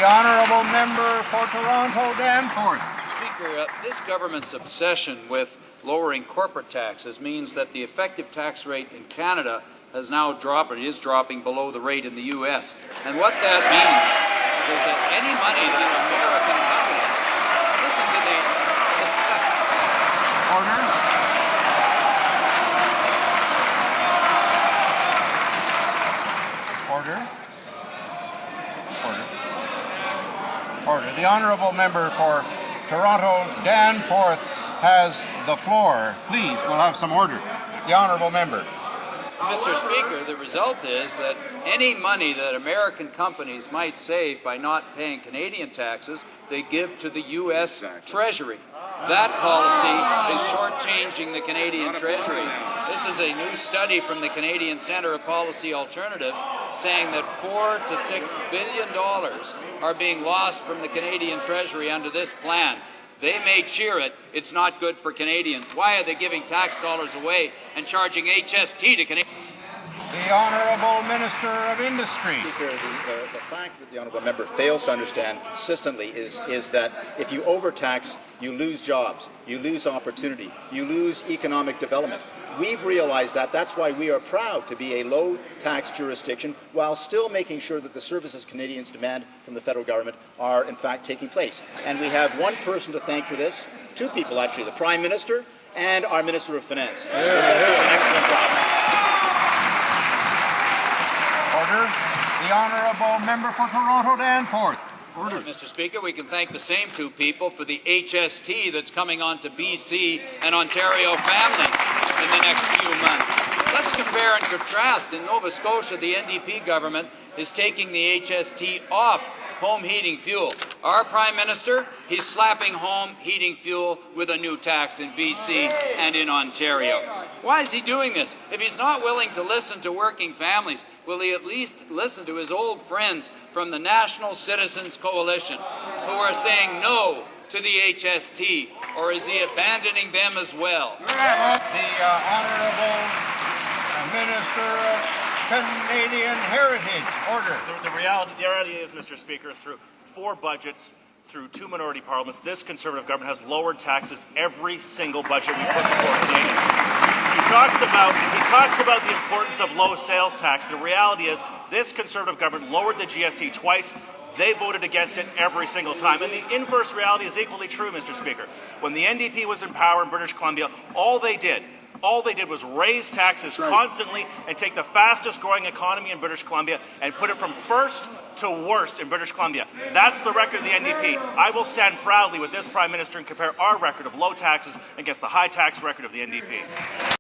The honourable member for Toronto Danforth. Speaker, this government's obsession with lowering corporate taxes means that the effective tax rate in Canada has now dropped, or is dropping below the rate in the U.S. And what that means is that any money that American companies, listen to the Order. Order. The honourable member for Toronto Danforth has the floor. Please, we'll have some order. The honourable member. Mr. Speaker, the result is that any money that American companies might save by not paying Canadian taxes, they give to the U.S. Treasury. That policy is shortchanging the Canadian Treasury. This is a new study from the Canadian Centre of Policy Alternatives saying that $4 to $6 billion are being lost from the Canadian Treasury under this plan. They may cheer it. It's not good for Canadians. Why are they giving tax dollars away and charging HST to Canadians? The Honourable Minister of Industry. Speaker, the fact that the honourable member fails to understand consistently is that if you overtax, you lose jobs, you lose opportunity, you lose economic development. We've realized that. That's why we are proud to be a low-tax jurisdiction while still making sure that the services Canadians demand from the federal government are, in fact, taking place. And we have one person to thank for this, two people, actually, the Prime Minister and our Minister of Finance. They've done an excellent job. Order. The honourable member for Toronto Danforth. Order. Mr. Speaker, we can thank the same two people for the HST that's coming on to BC and Ontario families in the next few months. Let's compare and contrast. In Nova Scotia, the NDP government is taking the HST off home heating fuel. Our Prime Minister, he's slapping home heating fuel with a new tax in BC and in Ontario. Why is he doing this? If he's not willing to listen to working families, will he at least listen to his old friends from the National Citizens Coalition who are saying no to the HST, or is he abandoning them as well? The Honourable Minister of Canadian Heritage. Order. The reality is, Mr. Speaker, through 4 budgets, through 2 minority parliaments, this Conservative government has lowered taxes every single budget we put before Canadians. He talks about the importance of low sales tax. The reality is, this Conservative government lowered the GST twice. They voted against it every single time. And the inverse reality is equally true, Mr. Speaker. When the NDP was in power in British Columbia, all they did was raise taxes constantly and take the fastest growing economy in British Columbia and put it from first to worst in British Columbia. That's the record of the NDP. I will stand proudly with this Prime Minister and compare our record of low taxes against the high tax record of the NDP.